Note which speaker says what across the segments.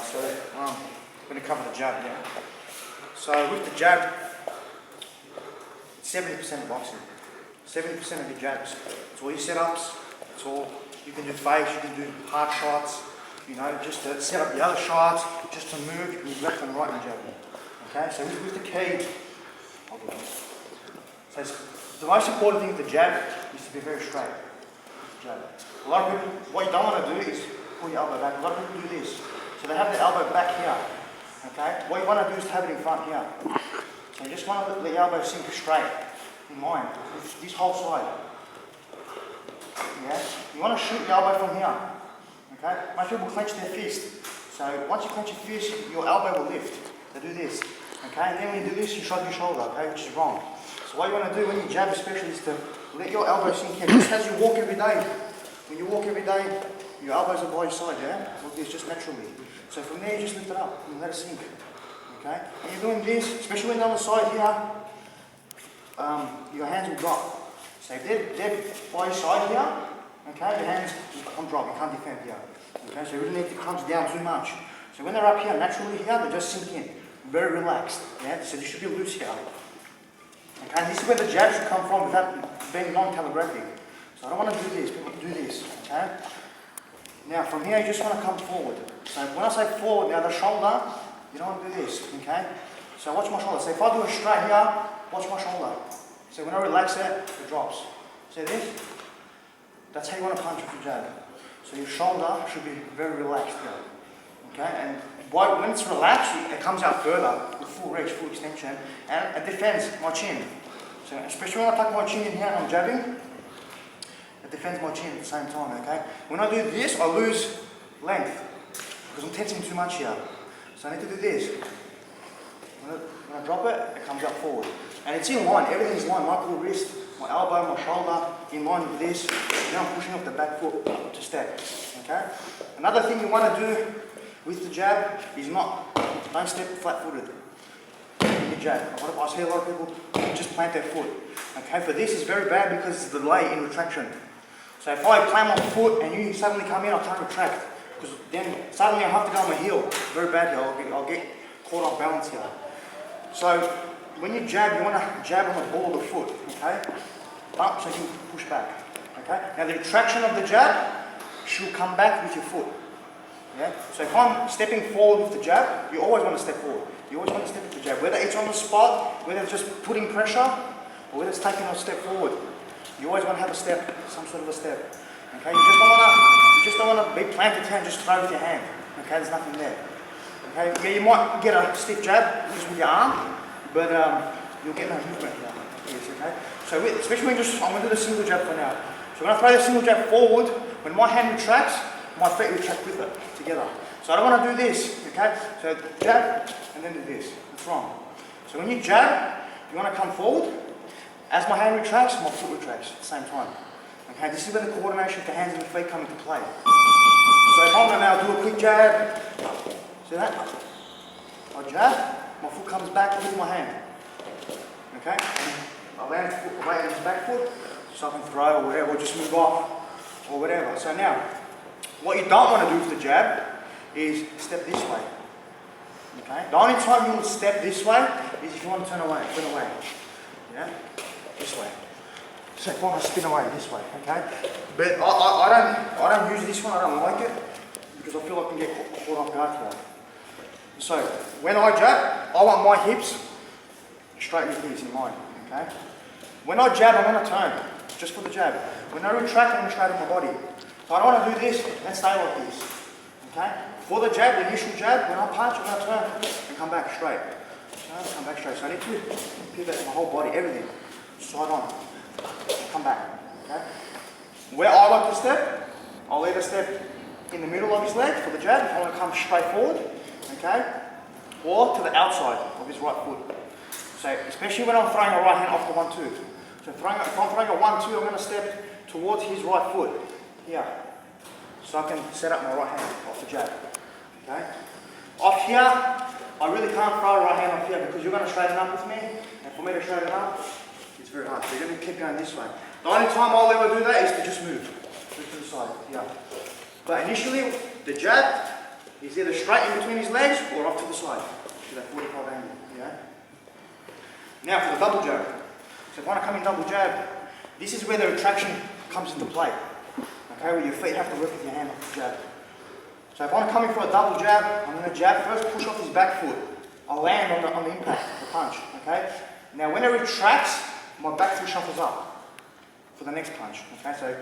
Speaker 1: so I'm going to cover the jab now. So with the jab, 70% boxing. 70% of your jabs. It's all your setups, it's all, you can do face, you can do hard shots, you know, just to set up the other shots, just to move, you can do left and right and jab. Okay, so with the key, so the most important thing with the jab is to be very straight. Jab. A lot of people, what you don't want to do is pull your elbow back. A lot of people do this. So they have the elbow back here. Okay? What you want to do is to have it in front here. So you just want to let the elbow sink straight in line with this whole side. Yeah? You want to shoot the elbow from here. Okay? Most people clench their fist. So once you clench your fist, your elbow will lift. They do this. Okay? And then when you do this, you shrug your shoulder, okay? Which is wrong. So what you want to do when you jab especially is to let your elbow sink in. Just as you walk every day. When you walk every day, your elbows are by your side, yeah? Like this, just naturally. So from there, you just lift it up and let it sink. Okay? And you're doing this, especially when they're on the side here, your hands will drop. So if they're by your side here, okay, your hands will come drop, you can't defend here. Okay, so you really need to come down too much. So when they're up here, naturally here, they just sink in. Very relaxed, yeah? So you should be loose here. Okay, and this is where the jab should come from without being non-telegraphic. So I don't want to do this, people do this, okay? Now from here you just want to come forward. So when I say forward, now the shoulder, you don't want to do this, okay? So watch my shoulder. So if I do it straight here, watch my shoulder. So when I relax it, it drops. See this? That's how you want to punch with your jab. So your shoulder should be very relaxed here, okay? And when it's relaxed, it comes out further with full reach, full extension, and it defends my chin. So especially when I tuck my chin in here and I'm jabbing, it defends my chin at the same time, okay? When I do this, I lose length because I'm tensing too much here. So I need to do this. When I drop it, it comes up forward. And it's in line, everything's in line. My little wrist, my elbow, my shoulder, in line with this. Now I'm pushing up the back foot to step, okay? Another thing you want to do with the jab is don't step flat-footed in the jab. I see a lot of people just plant their foot. Okay, for this it's very bad because it's the delay in retraction. So if I plant my foot and you suddenly come in, I can't retract. Because then suddenly I have to go on my heel. Very bad here, I'll get caught off balance here. So when you jab, you want to jab on the ball of the foot, okay? Bump so you can push back, okay? Now the retraction of the jab should come back with your foot. Yeah? So if I'm stepping forward with the jab, you always want to step forward. You always want to step with the jab. Whether it's on the spot, whether it's just putting pressure, or whether it's taking a step forward. You always want to have a step, some sort of a step. Okay? You just don't want to be planted here and just throw with your hand. Okay? There's nothing there. Okay? Yeah, you might get a stiff jab just with your arm, but you'll get no movement here. Yes, okay? So especially when I'm going to do the single jab for now. So when I throw the single jab forward, when my hand retracts, my feet retract with it together. So I don't want to do this, okay? So jab and then do this. That's wrong. So when you jab, you want to come forward. As my hand retracts, my foot retracts at the same time. Okay, this is where the coordination of the hands and the feet come into play. So if I'm going to now do a quick jab, see that? I jab, my foot comes back with my hand. Okay? And I land on his back foot, so I can throw or whatever, or just move off or whatever. So now, what you don't want to do with the jab is step this way. Okay? The only time you will step this way is if you want to turn away. Yeah? This way. So if I want to spin away this way, okay? But I don't use this one, I don't like it, because I feel like I can get caught off guard here. So when I jab, I want my hips straight with these in line, okay? When I jab, I'm going to turn, just for the jab. When I retract, I'm going to straighten my body. So I don't want to do this and stay like this, okay? For the jab, the initial jab, when I punch, I'm going to turn and come back straight. So come back straight. So I need to pivot my whole body, everything, side on. Come back, okay? Where I like to step, I'll either step in the middle of his leg for the jab, if I want to come straight forward, okay? Or to the outside of his right foot. So, especially when I'm throwing a right hand off the 1-2. So if I'm throwing a 1-2, I'm going to step towards his right foot, here. So I can set up my right hand off the jab, okay? Off here, I really can't throw a right hand off here because you're going to straighten up with me, and for me to straighten up, it's very hard. So you're going to keep going this way. The only time I'll ever do that is to just move to the side, yeah. But initially, the jab is either straight straight in between his legs or off to the side. To that 45 angle. Yeah? Now for the double jab. So if I want to come in double jab, this is where the retraction comes into play. Okay, where your feet have to work with your hand off the jab. So if I want to come in for a double jab, I'm going to jab first, push off his back foot. I'll land on the impact, the punch. Okay? Now when it retracts, my back foot shuffles up for the next punch. Okay, so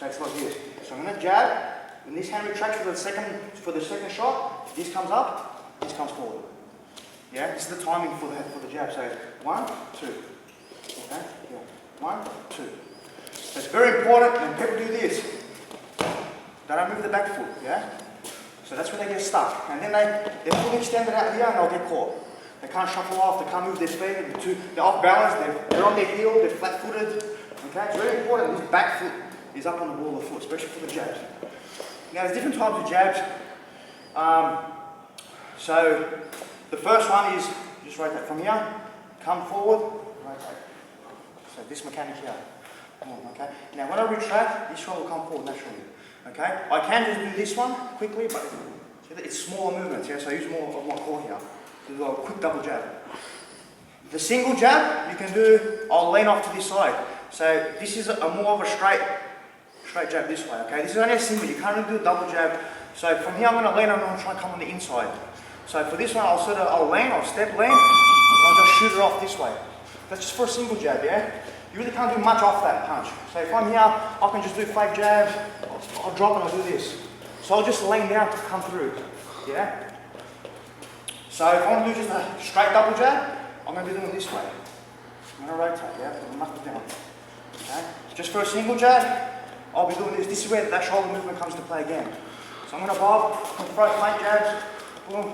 Speaker 1: it's like this. So I'm going to jab. When this hand retracts for the second shot, this comes up, this comes forward. Yeah, this is the timing for the jab. So 1, 2. Okay, yeah. 1, 2. So it's very important when people do this. They don't move the back foot. Yeah. So that's where they get stuck, and then they're fully extended out here, and they'll get caught. They can't shuffle off. They can't move their feet. They're off balance. They're on their heel. They're flat-footed. Okay, it's very important. This back foot is up on the ball of the foot, especially for the jabs. Now, there's different types of jabs. So the first one is just rotate from here, come forward, rotate. So this mechanic here. Okay. Now when I retract, this one will come forward naturally. Okay. I can just do this one quickly, but it's smaller movements. Yeah. So I use more of my core here to do a quick double jab. The single jab you can do. I'll lean off to this side. So this is a more of a straight jab this way. Okay. This is only a single. You can't really do a double jab. So from here I'm going to lean and I'm going to try and come on the inside. So for this one, I'll step lean, and I'll just shoot it off this way. That's just for a single jab, yeah? You really can't do much off that punch. So if I'm here, I can just do fake jabs, I'll drop and I'll do this. So I'll just lean down to come through, yeah? So if I want to do just a straight double jab, I'm going to be doing it this way. I'm going to rotate, yeah? I'm going to knuckle down, okay? Just for a single jab, I'll be doing this. This is where that shoulder movement comes to play again. So I'm going to bob, throw fake jabs, boom,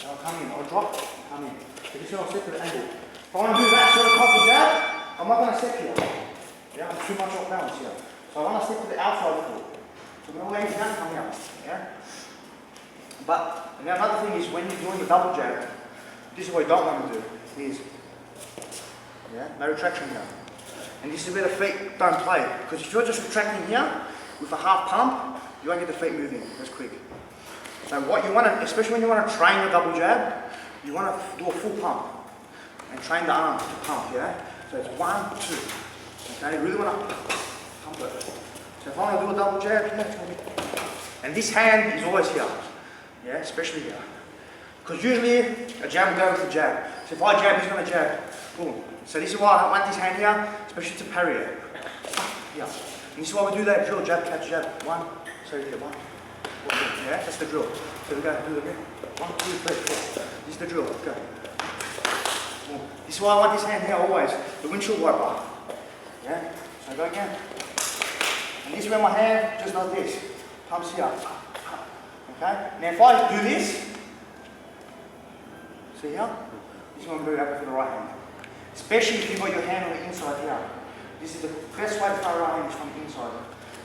Speaker 1: I'll come in, I'll drop, come in. You see I'll step to the angle. If I want to do that sort of type of jab, I'm not going to step here. Yeah, I'm too much off balance here. So I want to step to the outside foot. So I'm going to lay down and come out. Yeah? But now another thing is when you're doing the double jab, this is what you don't want to do. Is no retraction here. And this is where the feet don't play. Because if you're just retracting here with a half pump, you won't get the feet moving as quick. So what you want to, especially when you want to train the double jab, you want to do a full pump and train the arm to pump, yeah? So it's 1, 2. Okay, you really want to pump it. So if I want to do a double jab, yeah, it's going to be... And this hand is always here, yeah, especially here. Because usually a jab will go with a jab. So if I jab, he's going to jab. Boom. So this is why I want this hand here, especially to parry it. Yeah. And this is why we do that drill, jab, catch, jab. 1, so here, 1. Yeah, that's the drill. So we go, do it again. 1, 2, 3, 4. This is the drill. Go. This is why I want this hand here always. The windshield wiper. Yeah? So go again. And this is where my hand just does this. Pumps here. Okay? Now if I do this, see here? This is what I'm very happy for the right hand. Especially if you've got your hand on the inside here. This is the best way to throw a right hand is from the inside,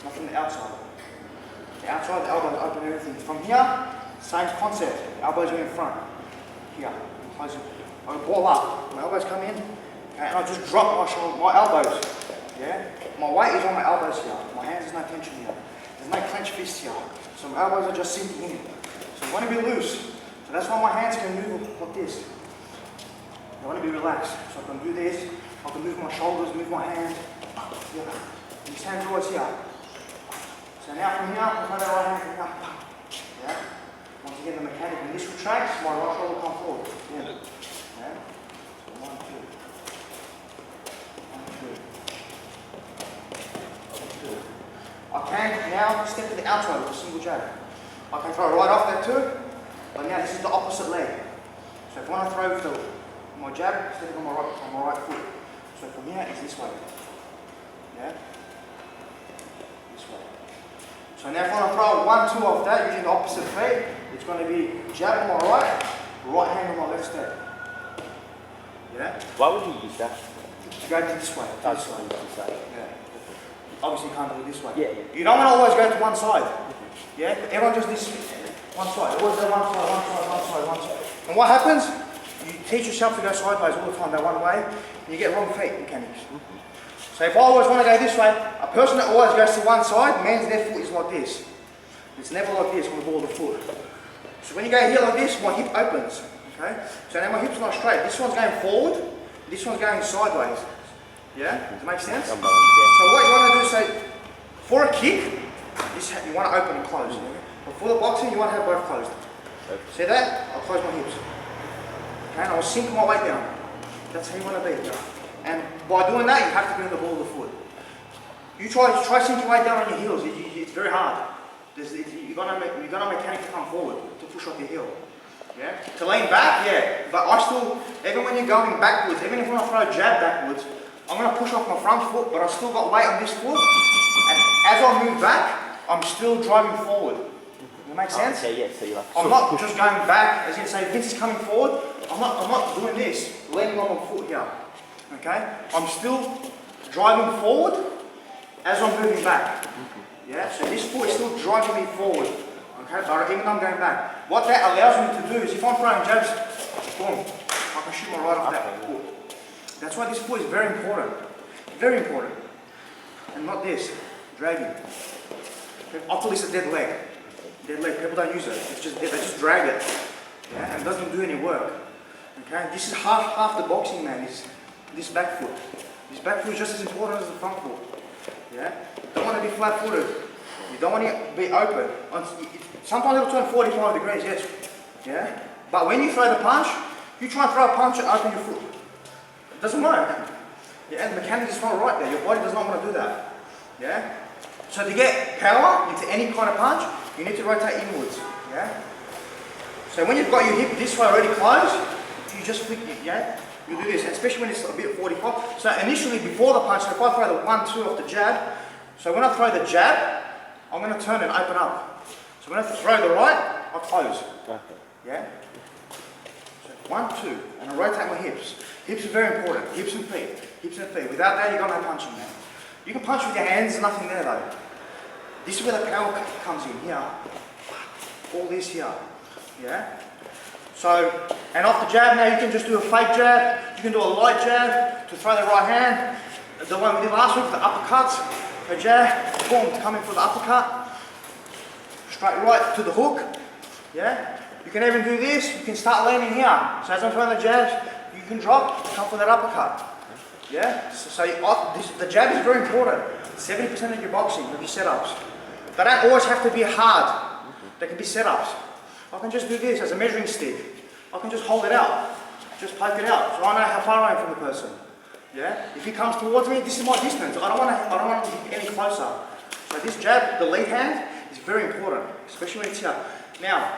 Speaker 1: not from the outside. The outside, the elbows open and everything. From here, same concept. The elbows are in front. Here. Close it. I ball up. My elbows come in. Okay, and I just drop my elbows. Yeah? My weight is on my elbows here. My hands, there's no tension here. There's no clenched fists here. So my elbows are just sinking in. So I want to be loose. So that's why my hands can move like this. I want to be relaxed. So I can do this. I can move my shoulders, move my hands. Yeah. And this hand's always here. So now from here, I'll throw that right hand from here. Yeah? Once again, the mechanic, when this retracts, my right shoulder will come forward. Yeah. Yeah? So 1, 2. 1, 2. 1, 2. I can now step to the outside with a single jab. I can throw right off that too, but now this is the opposite leg. So if I want to throw with my jab, step on my right foot. So from here, it's this way. Yeah? This way. So now if I want to throw 1, 2 off that, using the opposite feet, it's going to be jab on my right hand on my left step. Yeah?
Speaker 2: Why would you use that?
Speaker 1: To go this way.
Speaker 2: This way.
Speaker 1: Yeah. Obviously you can't do it this way.
Speaker 2: Yeah.
Speaker 1: You don't want to always go to one side. Yeah? Everyone just this one side. Always go one side, one side, one side, one side. And what happens? You teach yourself to go sideways all the time, that one way, and you get wrong feet mechanics. So if I always want to go this way, a person that always goes to one side, man's their foot is like this. It's never like this on the ball of the foot. So when you go here like this, my hip opens. Okay? So now my hip's not straight. This one's going forward, this one's going sideways. Yeah? Does it make sense? So what you want to do is say, for a kick, you want to open and close. But for the boxing, you want to have both closed. See that? I'll close my hips. Okay, and I'll sink my weight down. That's how you want to be. And by doing that, you have to bring the ball to the foot. You try sinking your weight down on your heels. It's very hard. You're gonna mechanically come forward to push off your heel. Yeah. To lean back, yeah. But I still, even when you're going backwards, even if I throw a jab backwards, I'm gonna push off my front foot, but I've still got weight on this foot. And as I move back, I'm still driving forward. Does that make sense?
Speaker 2: Okay, yeah. So you're like,
Speaker 1: I'm not just going back, as you say, Vince is coming forward. I'm not doing this, leaning on my foot here. Okay? I'm still driving forward as I'm moving back. Yeah? So this foot is still driving me forward. Okay? But even though I'm going back. What that allows me to do is if I'm throwing jabs, boom, I can shoot my right off that foot. That's why this foot is very important. Very important. And not this, dragging. I call this a dead leg. Dead leg, people don't use it. It's just dead, they just drag it. Yeah? And it doesn't do any work. Okay? This is half the boxing, man, is this back foot. This back foot is just as important as the front foot. Yeah? You don't want to be flat footed. You don't want to be open. Sometimes it'll turn 45 degrees, yes. Yeah? But when you throw the punch, you try and throw a punch and open your foot. It doesn't work. Yeah, and the mechanics is not right there. Your body does not want to do that. Yeah? So to get power into any kind of punch, you need to rotate inwards. Yeah? So when you've got your hip this way already closed, you just flick it, yeah? You do this, especially when it's a bit 45. So initially before the punch, so if I throw the 1-2 off the jab, so when I throw the jab, I'm going to turn and open up. So when I throw the right, I close. Yeah? So 1-2, and I rotate my hips. Hips are very important. Hips and feet. Hips and feet. Without that, you've got no punching there. You can punch with your hands, there's nothing there though. This is where the power comes in, here. All this here. Yeah? So, and off the jab now, you can just do a fake jab. You can do a light jab to throw the right hand. The one we did last week, the uppercuts. A jab, boom, to come in for the uppercut. Straight right to the hook. Yeah? You can even do this. You can start leaning here. So as I'm throwing the jabs, you can drop, come for that uppercut. Yeah? So the jab is very important. 70% of your boxing, of your setups. They don't always have to be hard. They can be setups. I can just do this as a measuring stick. I can just hold it out. Just poke it out. So I know how far I am from the person. Yeah? If he comes towards me, this is my distance. I don't want to get any closer. So this jab, the lead hand, is very important, especially when it's here. Now,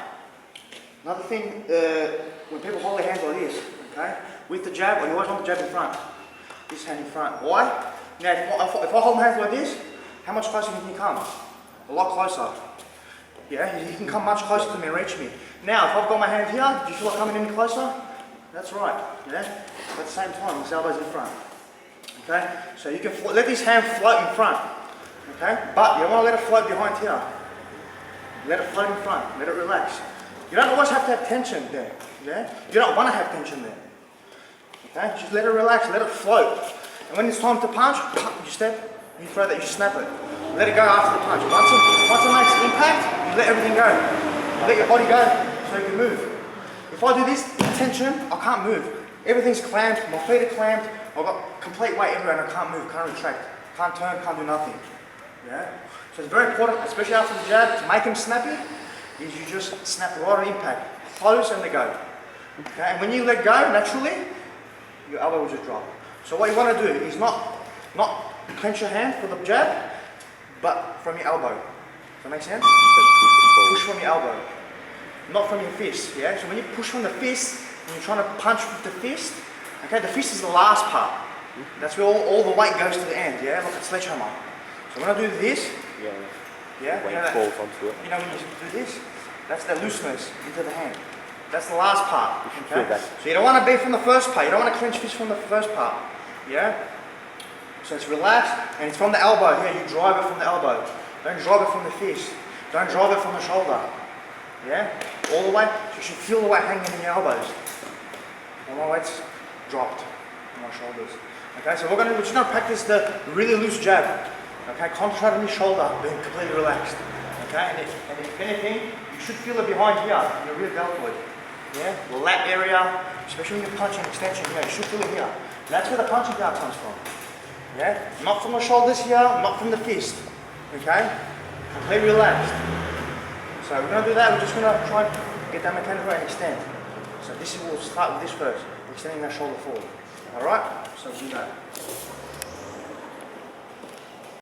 Speaker 1: another thing, when people hold their hands like this, okay? With the jab, you always want the jab in front. This hand in front. Why? Now, if I hold my hands like this, how much closer can you come? A lot closer. Yeah, you can come much closer to me and reach me. Now, if I've got my hand here, do you feel like coming any closer? That's right, yeah? But at the same time, this elbow's in front. Okay? So you can let this hand float in front. Okay? But you don't want to let it float behind here. Let it float in front. Let it relax. You don't always have to have tension there. Yeah? You don't want to have tension there. Okay? Just let it relax, let it float. And when it's time to punch, you step, you throw that, you snap it. Let it go after the punch. Once it makes impact, you let everything go. You let your body go so you can move. If I do this, tension, I can't move. Everything's clamped, my feet are clamped, I've got complete weight everywhere and I can't move, can't retract, can't turn, can't do nothing. Yeah? So it's very important, especially after the jab, to make him snappy, is you just snap right on impact. Close and let go. Okay? And when you let go, naturally, your elbow will just drop. So what you want to do is not clench your hand for the jab, but from your elbow. Does that make sense? Push from your elbow, not from your fist. Yeah. So when you push from the fist, and you're trying to punch with the fist, okay, the fist is the last part. That's where all the weight goes to the end. Yeah, like a sledgehammer. So when I do this, yeah,
Speaker 2: weight falls onto it.
Speaker 1: You know when you do this, that's the looseness into the hand. That's the last part. Okay? So you don't want to be from the first part. You don't want to clench fist from the first part. Yeah. So it's relaxed, and it's from the elbow. Here, you drive it from the elbow. Don't drive it from the fist. Don't drive it from the shoulder. Yeah? All the way. So you should feel the weight hanging in your elbows. All my weight's dropped on my shoulders. Okay, so we're just going to practice the really loose jab. Okay, concentrate on your shoulder, being completely relaxed. Okay, and if anything, you should feel it behind here, your rear deltoid. Yeah, the lat area, especially when you're punching extension here, you should feel it here. And that's where the punching power comes from. Yeah, not from the shoulders here, not from the fist. Okay, completely relaxed. So we're going to do that, we're just going to try and get that mechanical and extend. So we'll start with this first, extending that shoulder forward. Alright, so we'll do that.